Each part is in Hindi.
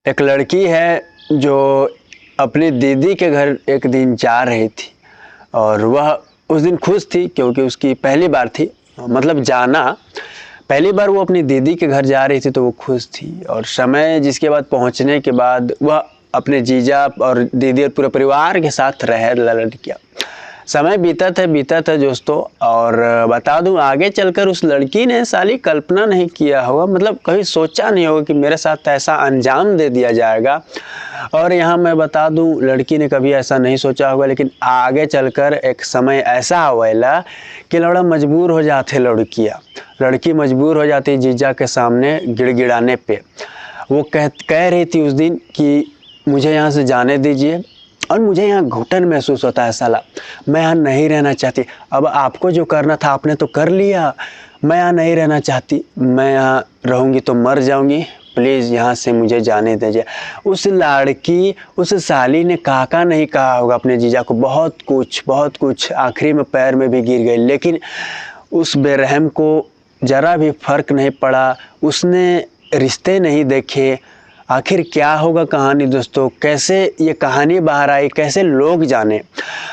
एक लड़की है जो अपनी दीदी के घर एक दिन जा रही थी और वह उस दिन खुश थी क्योंकि उसकी पहली बार थी, मतलब जाना पहली बार वो अपनी दीदी के घर जा रही थी तो वो खुश थी। और समय जिसके बाद पहुंचने के बाद वह अपने जीजा और दीदी और पूरे परिवार के साथ रह लड़कियाँ। समय बीता था दोस्तों। और बता दूं आगे चलकर उस लड़की ने साली कल्पना नहीं किया होगा, मतलब कभी सोचा नहीं होगा कि मेरे साथ ऐसा अंजाम दे दिया जाएगा। और यहाँ मैं बता दूं लड़की ने कभी ऐसा नहीं सोचा होगा, लेकिन आगे चलकर एक समय ऐसा आवेला कि लड़का मजबूर हो जाते लड़की मजबूर हो जाती जीजा के सामने गिड़गिड़ाने पे। वो कह रही थी उस दिन कि मुझे यहाँ से जाने दीजिए और मुझे यहाँ घुटन महसूस होता है साला, मैं यहाँ नहीं रहना चाहती। अब आपको जो करना था आपने तो कर लिया, मैं यहाँ नहीं रहना चाहती, मैं यहाँ रहूँगी तो मर जाऊँगी, प्लीज़ यहाँ से मुझे जाने दीजिए। उस लड़की उस साली ने काका नहीं कहा होगा अपने जीजा को, बहुत कुछ आखिरी में पैर में भी गिर गई, लेकिन उस बेरहम को ज़रा भी फर्क नहीं पड़ा। उसने रिश्ते नहीं देखे। आखिर क्या होगा कहानी दोस्तों, कैसे ये कहानी बाहर आई, कैसे लोग जाने।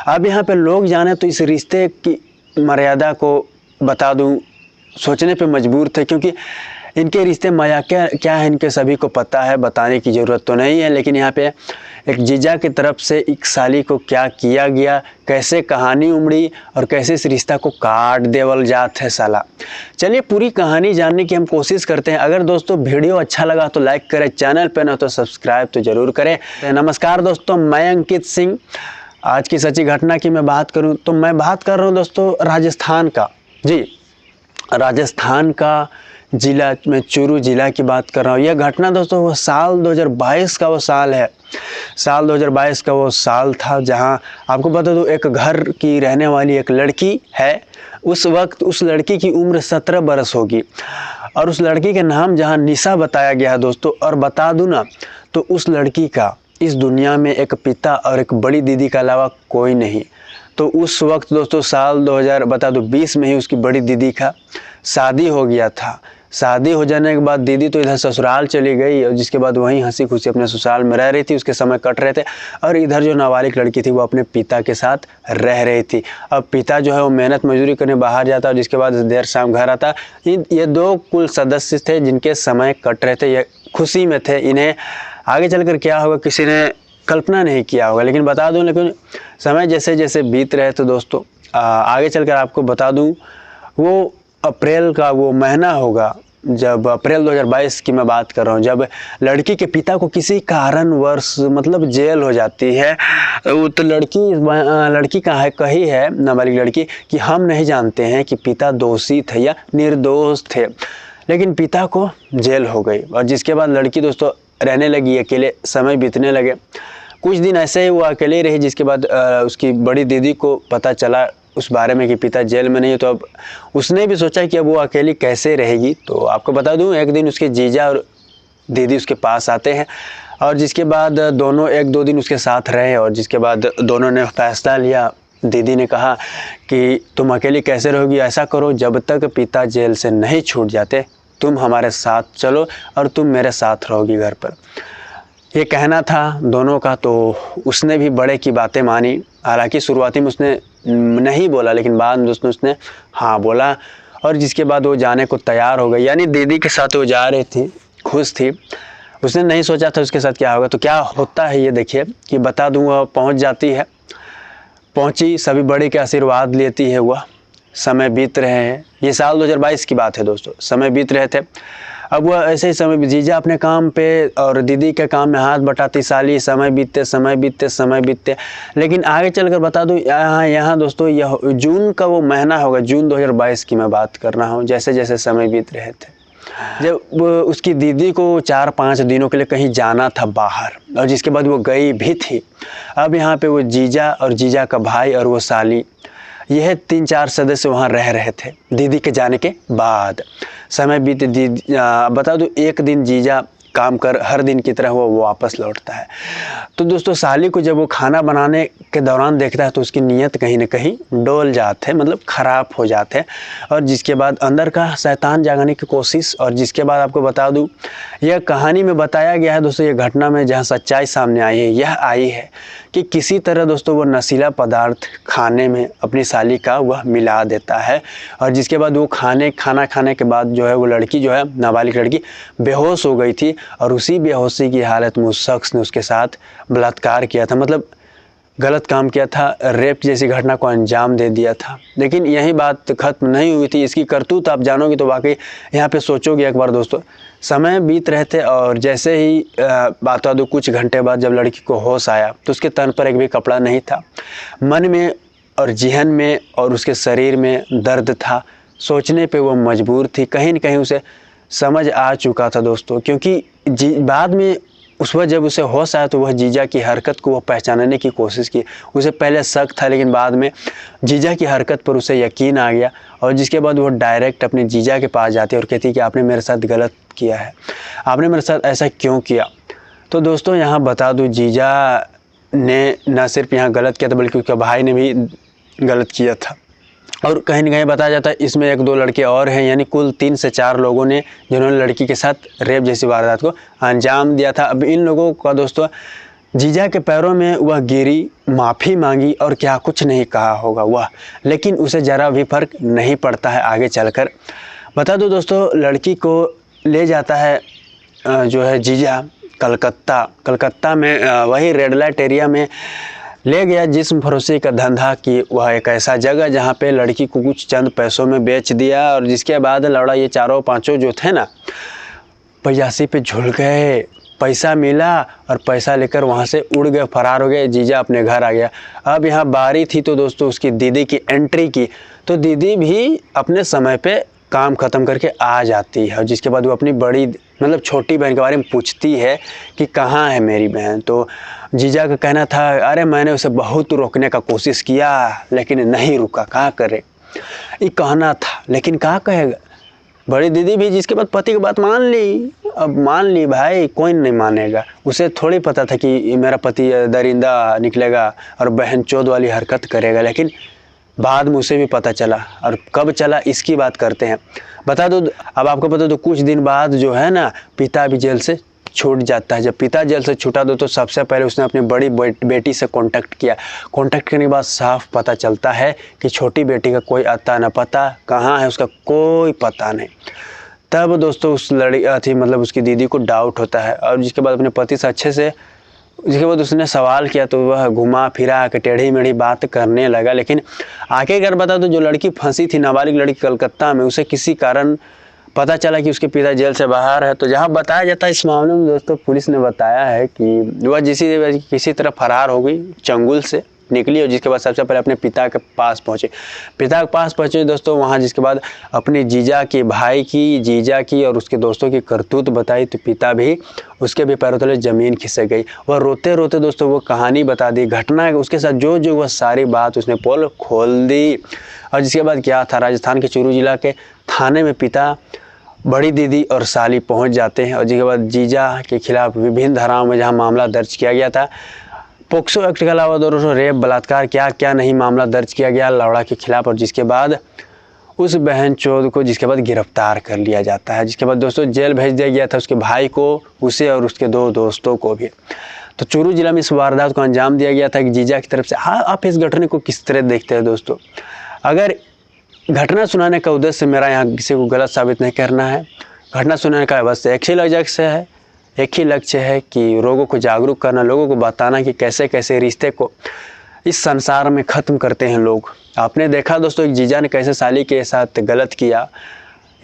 अब यहाँ पे लोग जाने तो इस रिश्ते की मर्यादा को बता दूं सोचने पे मजबूर थे, क्योंकि इनके रिश्ते मजा क्या है इनके सभी को पता है, बताने की ज़रूरत तो नहीं है। लेकिन यहाँ पे एक जीजा की तरफ से एक साली को क्या किया गया, कैसे कहानी उमड़ी और कैसे इस रिश्ता को काट देवल जात है साला। चलिए पूरी कहानी जानने की हम कोशिश करते हैं। अगर दोस्तों वीडियो अच्छा लगा तो लाइक करें, चैनल पे ना तो सब्सक्राइब तो ज़रूर करें। नमस्कार दोस्तों, मैं अंकित सिंह। आज की सच्ची घटना की मैं बात करूँ तो मैं बात कर रहा हूँ दोस्तों राजस्थान का। जी, राजस्थान का जिला, मैं चूरू जिला की बात कर रहा हूँ। यह घटना दोस्तों वो साल 2022 का वो साल है। साल 2022 का वो साल था जहाँ आपको बता दूँ एक घर की रहने वाली एक लड़की है। उस वक्त उस लड़की की उम्र 17 बरस होगी और उस लड़की के नाम जहाँ निशा बताया गया है दोस्तों। और बता दूँ ना तो उस लड़की का इस दुनिया में एक पिता और एक बड़ी दीदी के अलावा कोई नहीं। तो उस वक्त दोस्तों साल 2020 में ही उसकी बड़ी दीदी का शादी हो गया था। शादी हो जाने के बाद दीदी तो इधर ससुराल चली गई और जिसके बाद वहीं हंसी खुशी अपने ससुराल में रह रही थी, उसके समय कट रहे थे। और इधर जो नाबालिग लड़की थी वो अपने पिता के साथ रह रही थी। अब पिता जो है वो मेहनत मजदूरी करने बाहर जाता और जिसके बाद देर शाम घर आता। ये दो कुल सदस्य थे जिनके समय कट रहे थे, ये खुशी में थे। इन्हें आगे चलकर क्या होगा किसी ने कल्पना नहीं किया होगा, लेकिन बता दूं, लेकिन समय जैसे जैसे बीत रहे थे दोस्तों आगे चलकर आपको बता दूं वो अप्रैल का वो महीना होगा, जब अप्रैल 2022 की मैं बात कर रहा हूँ, जब लड़की के पिता को किसी कारणवश मतलब जेल हो जाती है। वो तो लड़की कही है नाबालिग लड़की कि हम नहीं जानते हैं कि पिता दोषी थे या निर्दोष थे, लेकिन पिता को जेल हो गई। और जिसके बाद लड़की दोस्तों रहने लगी अकेले, समय बीतने लगे। कुछ दिन ऐसे ही वो अकेले रही, जिसके बाद उसकी बड़ी दीदी को पता चला उस बारे में कि पिता जेल में नहीं है। तो अब उसने भी सोचा कि अब वो अकेली कैसे रहेगी। तो आपको बता दूं एक दिन उसके जीजा और दीदी उसके पास आते हैं और जिसके बाद दोनों 1-2 दिन उसके साथ रहे। और जिसके बाद दोनों ने फैसला लिया। दीदी ने कहा कि तुम अकेली कैसे रहोगी, ऐसा करो जब तक पिता जेल से नहीं छूट जाते तुम हमारे साथ चलो और तुम मेरे साथ रहोगी घर पर। ये कहना था दोनों का। तो उसने भी बड़े की बातें मानी। हालांकि शुरुआती में उसने नहीं बोला, लेकिन बाद में दोस्तों उसने हाँ बोला। और जिसके बाद वो जाने को तैयार हो गई, यानी दीदी के साथ वो जा रही थी, खुश थी। उसने नहीं सोचा था उसके साथ क्या होगा। तो क्या होता है ये देखिए कि बता दूँ, वह पहुँच जाती है। पहुँची, सभी बड़े के आशीर्वाद लेती है वह। समय बीत रहे हैं, ये साल 2022 की बात है दोस्तों। समय बीत रहे थे। अब वह ऐसे ही समय जीजा अपने काम पे और दीदी के काम में हाथ बटाती साली। समय बीतते लेकिन आगे चलकर बता दूं यहाँ दोस्तों यह जून का वो महीना होगा, जून 2022 की मैं बात कर रहा हूँ। जैसे जैसे समय बीत रहे थे, जब उसकी दीदी को 4-5 दिनों के लिए कहीं जाना था बाहर, और जिसके बाद वो गई भी थी। अब यहाँ पे वो जीजा और जीजा का भाई और वो साली, यह 3-4 सदस्य वहाँ रह रहे थे दीदी के जाने के बाद। समय बीते बता दूं एक दिन जीजा काम कर हर दिन की तरह वो वापस लौटता है। तो दोस्तों साली को जब वो खाना बनाने के दौरान देखता है तो उसकी नीयत कहीं ना कहीं डोल जाते हैं, मतलब ख़राब हो जाते हैं। और जिसके बाद अंदर का शैतान जागने की कोशिश, और जिसके बाद आपको बता दूं यह कहानी में बताया गया है दोस्तों, ये घटना में जहाँ सच्चाई सामने आई है यह आई है कि किसी तरह दोस्तों वो नशीला पदार्थ खाने में अपनी साली का वह मिला देता है। और जिसके बाद वो खाना खाने के बाद जो है वो लड़की जो है नाबालिग लड़की बेहोश हो गई थी, और उसी बेहोशी की हालत में उस शख्स ने उसके साथ बलात्कार किया था, मतलब गलत काम किया था, रेप जैसी घटना को अंजाम दे दिया था। लेकिन यही बात खत्म नहीं हुई थी, इसकी करतूत आप जानोगे तो वाकई यहाँ पे सोचोगे एक बार दोस्तों। समय बीत रहे थे और जैसे ही बता दो कुछ घंटे बाद जब लड़की को होश आया तो उसके तन पर एक भी कपड़ा नहीं था। मन में और जिहन में और उसके शरीर में दर्द था, सोचने पे वो मजबूर थी। कहीं न कहीं उसे समझ आ चुका था दोस्तों, क्योंकि बाद में उस वक्त जब उसे होश आया तो वह जीजा की हरकत को वो पहचानने की कोशिश की। उसे पहले शक था लेकिन बाद में जीजा की हरकत पर उसे यकीन आ गया, और जिसके बाद वो डायरेक्ट अपने जीजा के पास जाती है और कहती है कि आपने मेरे साथ गलत किया है, आपने मेरे साथ ऐसा क्यों किया। तो दोस्तों यहाँ बता दूँ जीजा ने न सिर्फ यहाँ गलत किया था बल्कि उसके भाई ने भी गलत किया था। और कहीं न कहीं बताया जाता है इसमें 1-2 लड़के और हैं, यानी कुल 3 से 4 लोगों ने जिन्होंने लड़की के साथ रेप जैसी वारदात को अंजाम दिया था। अब इन लोगों का दोस्तों जीजा के पैरों में वह गिरी, माफ़ी मांगी और क्या कुछ नहीं कहा होगा वह, लेकिन उसे ज़रा भी फर्क नहीं पड़ता है आगे चलकर। बता दो दोस्तों लड़की को ले जाता है जो है जीजा कलकत्ता में वही रेड लाइट एरिया में ले गया, जिस्म फरोशी का धंधा की वह एक ऐसा जगह जहाँ पे लड़की को कुछ चंद पैसों में बेच दिया। और जिसके बाद लौड़ा ये 4-5 जो थे ना पयासी पे झुल गए, पैसा मिला और पैसा लेकर वहाँ से उड़ गए, फरार हो गए। जीजा अपने घर आ गया। अब यहाँ बारी थी तो दोस्तों उसकी दीदी की एंट्री की, तो दीदी भी अपने समय पे काम ख़त्म करके आ जाती है। और जिसके बाद वो अपनी बड़ी मतलब छोटी बहन के बारे में पूछती है कि कहाँ है मेरी बहन। तो जीजा का कहना था अरे मैंने उसे बहुत रोकने का कोशिश किया लेकिन नहीं रुका, कहाँ करे, ये कहना था लेकिन कहाँ कहेगा। बड़ी दीदी भी जिसके बाद पति की बात मान ली, अब मान ली भाई, कोई नहीं मानेगा। उसे थोड़ी पता था कि मेरा पति दरिंदा निकलेगा और बहन चोद वाली हरकत करेगा, लेकिन बाद में उसे भी पता चला। और कब चला इसकी बात करते हैं। बता दो अब आपको पता तो कुछ दिन बाद जो है ना पिता भी जेल से छूट जाता है। जब पिता जेल से छूटा तो सबसे पहले उसने अपनी बड़ी बेटी से कांटेक्ट किया। कांटेक्ट करने के बाद साफ पता चलता है कि छोटी बेटी का कोई अता न पता, कहाँ है उसका कोई पता नहीं। तब दोस्तों उस लड़की मतलब उसकी दीदी को डाउट होता है, और जिसके बाद अपने पति से अच्छे से जिसके बाद उसने सवाल किया तो वह घुमा फिरा के टेढ़ी मेढ़ी बात करने लगा। लेकिन आखिरकार बता दो जो लड़की फंसी थी नाबालिग लड़की कलकत्ता में, उसे किसी कारण पता चला कि उसके पिता जेल से बाहर है। तो जहाँ बताया जाता है इस मामले में दोस्तों पुलिस ने बताया है कि वह किसी तरह फरार हो गई, चंगुल से निकली, और जिसके बाद सबसे पहले अपने पिता के पास पहुँचे दोस्तों। वहाँ जिसके बाद अपनी जीजा की, भाई की, जीजा की और उसके दोस्तों की करतूत बताई तो पिता भी उसके भी पैरों तले ज़मीन खिसक गई। वह रोते रोते दोस्तों वो कहानी बता दी, घटना उसके साथ जो वह सारी बात उसने पोल खोल दी। और जिसके बाद क्या था, राजस्थान के चूरू जिला के थाने में पिता, बड़ी दीदी और साली पहुँच जाते हैं। और जिसके बाद जीजा के खिलाफ विभिन्न धाराओं में जहाँ मामला दर्ज किया गया था, पोक्सो एक्ट के अलावा दोस्तों रेप, बलात्कार, क्या क्या नहीं मामला दर्ज किया गया लौड़ा के खिलाफ। और जिसके बाद उस बहन चोद को जिसके बाद गिरफ्तार कर लिया जाता है। जिसके बाद दोस्तों जेल भेज दिया गया था उसके भाई को, उसे और उसके 2 दोस्तों को भी। तो चूरू जिला में इस वारदात को अंजाम दिया गया था कि जीजा की तरफ से। हाँ, आप इस घटना को किस तरह देखते हैं दोस्तों? अगर घटना सुनाने का उद्देश्य मेरा यहाँ किसी को गलत साबित नहीं करना है, घटना सुनाने का बस एक ही लक्ष्य है कि लोगों को जागरूक करना, लोगों को बताना कि कैसे कैसे रिश्ते को इस संसार में ख़त्म करते हैं लोग। आपने देखा दोस्तों एक जीजा ने कैसे साली के साथ गलत किया।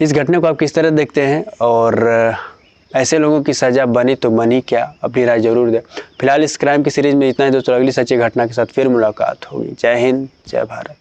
इस घटने को आप किस तरह देखते हैं, और ऐसे लोगों की सज़ा बनी तो बनी क्या, अपनी राय जरूर दें। फिलहाल इस क्राइम की सीरीज़ में इतना ही दोस्तों, अगली सच्ची घटना के साथ फिर मुलाकात होगी। जय हिंद, जय भारत।